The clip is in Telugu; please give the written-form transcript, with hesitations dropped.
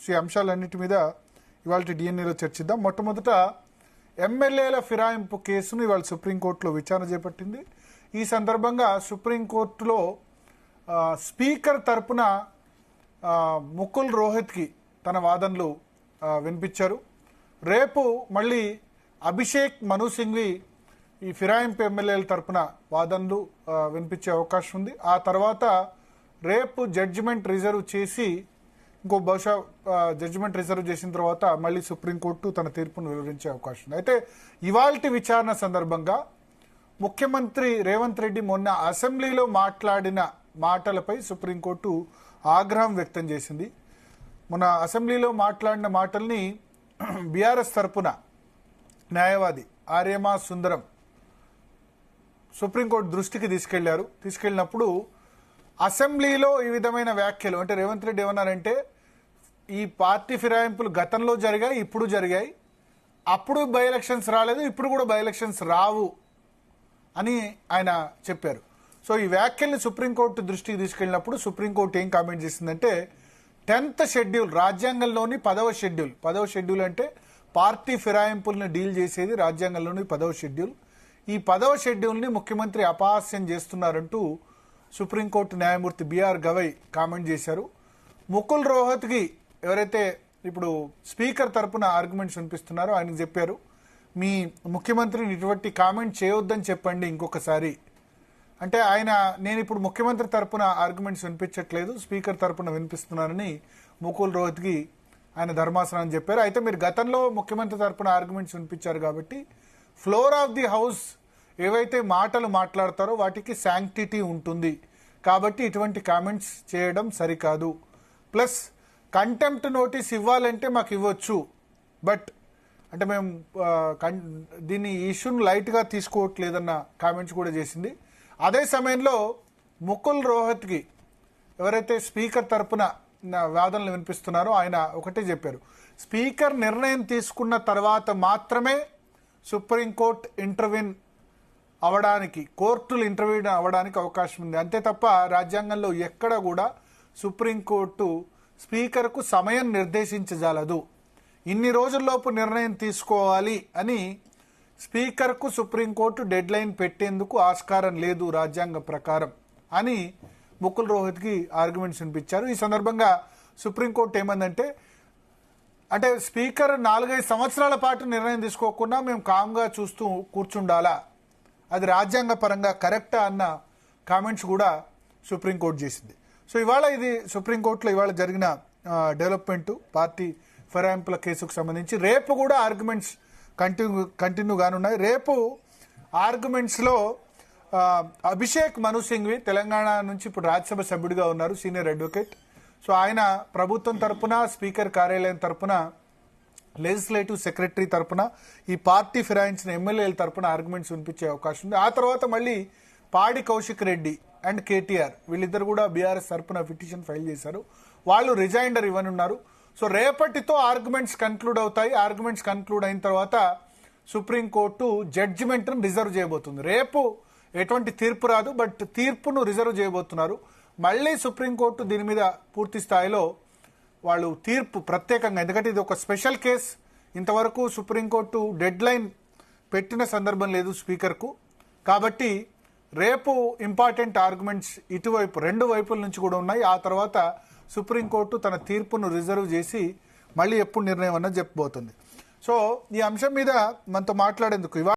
సో ఈ అంశాలన్నిటి మీద ఇవాళ డిఎన్ఏలో చర్చిద్దాం. మొట్టమొదట ఎమ్మెల్యేల ఫిరాయింపు కేసును ఇవాళ సుప్రీంకోర్టులో విచారణ చేపట్టింది. ఈ సందర్భంగా సుప్రీంకోర్టులో స్పీకర్ తరపున ముకుల్ రోహత్కి తన వాదనలు వినిపించారు. రేపు మళ్ళీ అభిషేక్ మను సింఘ్వి ఈ ఫిరాయింపు ఎమ్మెల్యేల తరపున వాదనలు వినిపించే అవకాశం ఉంది. ఆ తర్వాత రేపు జడ్జిమెంట్ రిజర్వ్ చేసి బహుశా జడ్జిమెంట్ రిజర్వ్ చేసిన తర్వాత మళ్ళీ సుప్రీంకోర్టు తన తీర్పును వెలువరించే అవకాశం ఉంది. అయితే ఇవాల్టి విచారణ సందర్భంగా ముఖ్యమంత్రి రేవంత్ రెడ్డి మొన్న అసెంబ్లీలో మాట్లాడిన మాటలపై సుప్రీంకోర్టు ఆగ్రహం వ్యక్తం చేసింది. మొన్న అసెంబ్లీలో మాట్లాడిన మాటల్ని బీఆర్ఎస్ తరపున న్యాయవాది ఆర్యమా సుందరం సుప్రీంకోర్టు దృష్టికి తీసుకెళ్లినప్పుడు అసెంబ్లీలో ఈ విధమైన వ్యాఖ్యలు అంటే రేవంత్ రెడ్డి ఏమన్నారంటే ఈ పార్టీ ఫిరాయింపులు గతంలో జరిగాయి, ఇప్పుడు జరిగాయి, అప్పుడు బై ఎలక్షన్స్ రాలేదు, ఇప్పుడు కూడా బై ఎలక్షన్స్ రావు అని ఆయన చెప్పారు. సో ఈ వ్యాఖ్యల్ని సుప్రీంకోర్టు దృష్టికి తీసుకెళ్లినప్పుడు సుప్రీంకోర్టు ఏం కామెంట్ చేసిందంటే 10th షెడ్యూల్ రాజ్యాంగంలోని 10వ షెడ్యూల్ అంటే పార్టీ ఫిరాయింపులను డీల్ చేసేది రాజ్యాంగంలోని 10వ షెడ్యూల్. ఈ 10వ షెడ్యూల్ని ముఖ్యమంత్రి అపహాస్యం చేస్తున్నారంటూ సుప్రీంకోర్టు న్యాయమూర్తి బిఆర్ గవై కామెంట్ చేశారు. ముకుల్ రోహత్కి ఎవరైతే ఇప్పుడు స్పీకర్ తరపున ఆర్గ్యుమెంట్స్ వినిపిస్తున్నారో ఆయనకు చెప్పారు, మీ ముఖ్యమంత్రిని ఇటువంటి కామెంట్ చేయొద్దని చెప్పండి ఇంకొకసారి. అంటే ఆయన నేను ఇప్పుడు ముఖ్యమంత్రి తరపున ఆర్గ్యుమెంట్స్ వినిపించట్లేదు, స్పీకర్ తరపున వినిపిస్తున్నానని ముకుల్ రోహత్కి ఆయన ధర్మాసనాన్ని చెప్పారు. అయితే మీరు గతంలో ముఖ్యమంత్రి తరపున ఆర్గ్యుమెంట్స్ వినిపించారు కాబట్టి ఫ్లోర్ ఆఫ్ ది హౌస్ ఏవైతే మాటలు మాట్లాడతారో వాటికి శాంక్టిటీ ఉంటుంది, కాబట్టి ఇటువంటి కామెంట్స్ చేయడం సరికాదు. ప్లస్ కంటెంప్ట్ నోటీస్ ఇవ్వాలంటే మాకు ఇవ్వచ్చు, బట్ అంటే మేము దీన్ని ఇష్యూని లైట్గా తీసుకోవట్లేదన్న కామెంట్స్ కూడా చేసింది. అదే సమయంలో ముకుల్ రోహత్కి ఎవరైతే స్పీకర్ తరపున వాదనలు వినిపిస్తున్నారో ఆయన ఒకటే చెప్పారు, స్పీకర్ నిర్ణయం తీసుకున్న తర్వాత మాత్రమే సుప్రీంకోర్టు ఇంటర్వ్యూన్ అవడానికి, కోర్టులు ఇంటర్వ్యూన్ అవ్వడానికి అవకాశం ఉంది, అంతే తప్ప రాజ్యాంగంలో ఎక్కడ కూడా సుప్రీంకోర్టు స్పీకర్కు సమయం నిర్దేశించజాలదు, ఇన్ని రోజుల్లోపు నిర్ణయం తీసుకోవాలి అని స్పీకర్కు సుప్రీంకోర్టు డెడ్ లైన్ పెట్టేందుకు ఆస్కారం లేదు రాజ్యాంగ ప్రకారం అని ముకుల్ రోహత్కి ఆర్గ్యుమెంట్స్ వినిపించారు. ఈ సందర్భంగా సుప్రీంకోర్టు ఏమందంటే అంటే స్పీకర్ 4-5 సంవత్సరాల పాటు నిర్ణయం తీసుకోకుండా మేము కామ్గా చూస్తూ కూర్చుండాలా, అది రాజ్యాంగ పరంగా కరెక్టా అన్న కామెంట్స్ కూడా సుప్రీంకోర్టు చేసింది. సో ఇవాళ ఇది సుప్రీంకోర్టులో ఇవాళ జరిగిన డెవలప్మెంట్ పార్టీ ఫిరాయింపుల కేసుకు సంబంధించి. రేపు కూడా ఆర్గ్యుమెంట్స్ కంటిన్యూ కానున్నాయి. రేపు ఆర్గ్యుమెంట్స్లో అభిషేక్ మను సింఘ్వి తెలంగాణ నుంచి ఇప్పుడు రాజ్యసభ సభ్యుడిగా ఉన్నారు, సీనియర్ అడ్వకేట్. సో ఆయన ప్రభుత్వం తరపున, స్పీకర్ కార్యాలయం తరపున, లెజిస్లేటివ్ సెక్రటరీ తరపున, ఈ పార్టీ ఫిరాయించిన ఎమ్మెల్యేల తరపున ఆర్గ్యుమెంట్స్ వినిపించే అవకాశం ఉంది. ఆ తర్వాత మళ్ళీ పాడి కౌశిక్ రెడ్డి అండ్ కేటీఆర్ వీళ్ళిద్దరు కూడా బీఆర్ఎస్ తరపున పిటిషన్ ఫైల్ చేశారు, వాళ్ళు రిజైండర్ ఇవ్వనున్నారు. సో రేపటితో ఆర్గ్యుమెంట్స్ కన్క్లూడ్ అవుతాయి. ఆర్గ్యుమెంట్స్ కన్క్లూడ్ అయిన తర్వాత సుప్రీంకోర్టు జడ్జిమెంట్ను రిజర్వ్ చేయబోతుంది. రేపు ఎటువంటి తీర్పు రాదు, బట్ తీర్పును రిజర్వ్ చేయబోతున్నారు. మళ్ళీ సుప్రీంకోర్టు దీని మీద పూర్తి స్థాయిలో వాళ్ళు తీర్పు ప్రత్యేకంగా, ఎందుకంటే ఇది ఒక స్పెషల్ కేసు, ఇంతవరకు సుప్రీంకోర్టు డెడ్ లైన్ పెట్టిన సందర్భం లేదు స్పీకర్కు, కాబట్టి రేపు ఇంపార్టెంట్ ఆర్గ్యుమెంట్స్ ఇటువైపు 2 వైపుల నుంచి కూడా ఉన్నాయి. ఆ తర్వాత సుప్రీంకోర్టు తన తీర్పును రిజర్వ్ చేసి మళ్ళీ ఎప్పుడు నిర్ణయం అన్నది చెప్పబోతుంది. సో ఈ అంశం మీద మనతో మాట్లాడేందుకు